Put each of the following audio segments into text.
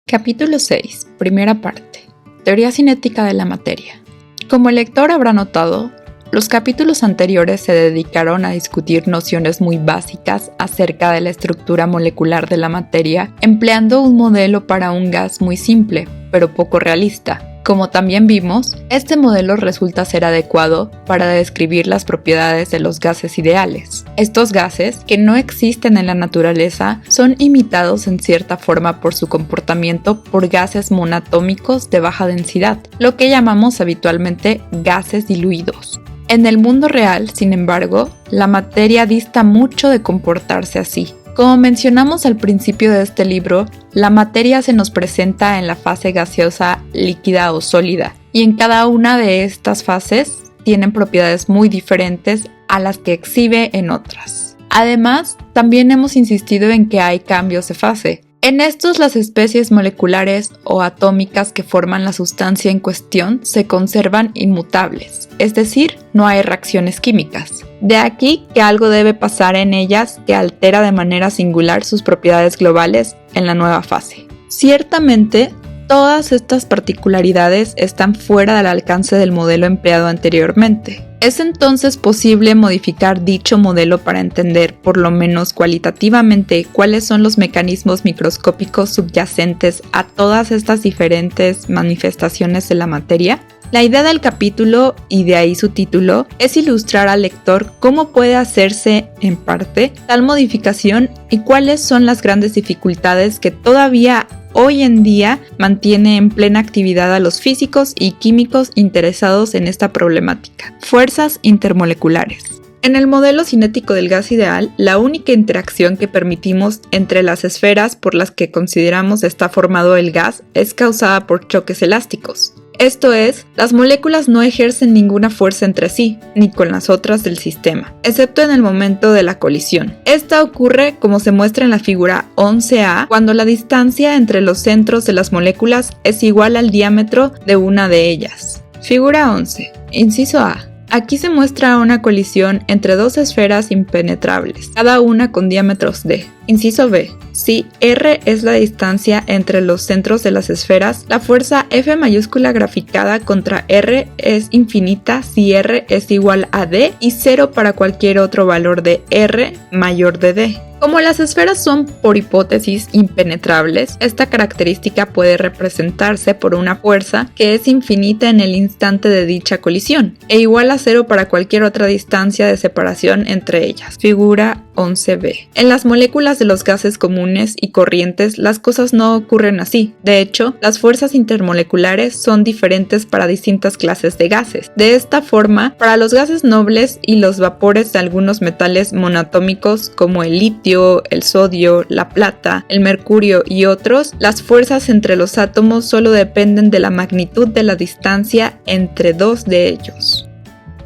Capítulo 6, primera parte. Teoría cinética de la materia. Como el lector habrá notado, los capítulos anteriores se dedicaron a discutir nociones muy básicas acerca de la estructura molecular de la materia, empleando un modelo para un gas muy simple, pero poco realista. Como también vimos, este modelo resulta ser adecuado para describir las propiedades de los gases ideales. Estos gases, que no existen en la naturaleza, son imitados en cierta forma por su comportamiento por gases monatómicos de baja densidad, lo que llamamos habitualmente gases diluidos. En el mundo real, sin embargo, la materia dista mucho de comportarse así. Como mencionamos al principio de este libro, la materia se nos presenta en la fase gaseosa, líquida o sólida, y en cada una de estas fases tienen propiedades muy diferentes a las que exhibe en otras. Además, también hemos insistido en que hay cambios de fase. En estos, las especies moleculares o atómicas que forman la sustancia en cuestión se conservan inmutables, es decir, no hay reacciones químicas. De aquí que algo debe pasar en ellas que altera de manera singular sus propiedades globales en la nueva fase. Ciertamente, todas estas particularidades están fuera del alcance del modelo empleado anteriormente. Es entonces posible modificar dicho modelo para entender, por lo menos cualitativamente, cuáles son los mecanismos microscópicos subyacentes a todas estas diferentes manifestaciones de la materia. La idea del capítulo, y de ahí su título, es ilustrar al lector cómo puede hacerse, en parte, tal modificación y cuáles son las grandes dificultades que todavía hoy en día mantiene en plena actividad a los físicos y químicos interesados en esta problemática. Fuerzas intermoleculares. En el modelo cinético del gas ideal, la única interacción que permitimos entre las esferas por las que consideramos está formado el gas es causada por choques elásticos. Esto es, las moléculas no ejercen ninguna fuerza entre sí, ni con las otras del sistema, excepto en el momento de la colisión. Esta ocurre, como se muestra en la figura 11a, cuando la distancia entre los centros de las moléculas es igual al diámetro de una de ellas. Figura 11. Inciso A. Aquí se muestra una colisión entre dos esferas impenetrables, cada una con diámetros d. Inciso B. Si R es la distancia entre los centros de las esferas, la fuerza F mayúscula graficada contra R es infinita si R es igual a D y 0 para cualquier otro valor de R mayor de D. Como las esferas son, por hipótesis, impenetrables, esta característica puede representarse por una fuerza que es infinita en el instante de dicha colisión, e igual a 0 para cualquier otra distancia de separación entre ellas. Figura 11b. En las moléculas de los gases comunes y corrientes, las cosas no ocurren así. De hecho, las fuerzas intermoleculares son diferentes para distintas clases de gases. De esta forma, para los gases nobles y los vapores de algunos metales monatómicos como el litio, el sodio, la plata, el mercurio y otros, las fuerzas entre los átomos solo dependen de la magnitud de la distancia entre dos de ellos.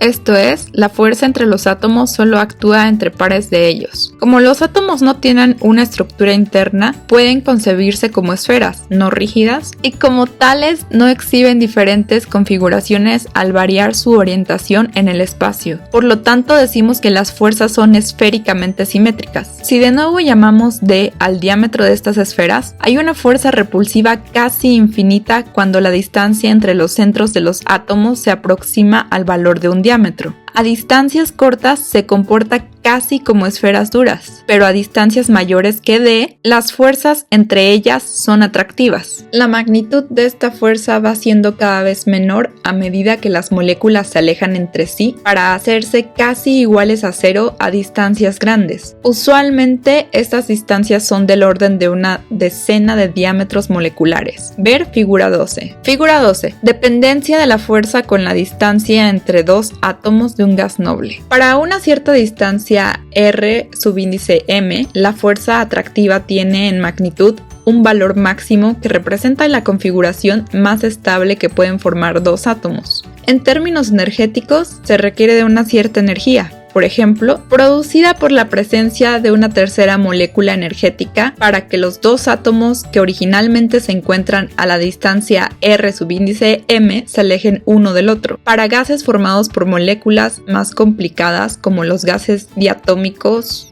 Esto es, la fuerza entre los átomos solo actúa entre pares de ellos. Como los átomos no tienen una estructura interna, pueden concebirse como esferas, no rígidas, y como tales no exhiben diferentes configuraciones al variar su orientación en el espacio. Por lo tanto, decimos que las fuerzas son esféricamente simétricas. Si de nuevo llamamos D al diámetro de estas esferas, hay una fuerza repulsiva casi infinita cuando la distancia entre los centros de los átomos se aproxima al valor de un diámetro. A distancias cortas se comporta casi como esferas duras, pero a distancias mayores que D, las fuerzas entre ellas son atractivas. La magnitud de esta fuerza va siendo cada vez menor a medida que las moléculas se alejan entre sí para hacerse casi iguales a 0 a distancias grandes. Usualmente estas distancias son del orden de una decena de diámetros moleculares. Ver figura 12. Figura 12. Dependencia de la fuerza con la distancia entre dos átomos de un gas noble. Para una cierta distancia R subíndice m, la fuerza atractiva tiene en magnitud un valor máximo que representa la configuración más estable que pueden formar dos átomos. En términos energéticos, se requiere de una cierta energía, por ejemplo, producida por la presencia de una tercera molécula energética para que los dos átomos que originalmente se encuentran a la distancia R subíndice m se alejen uno del otro. Para gases formados por moléculas más complicadas como los gases diatómicos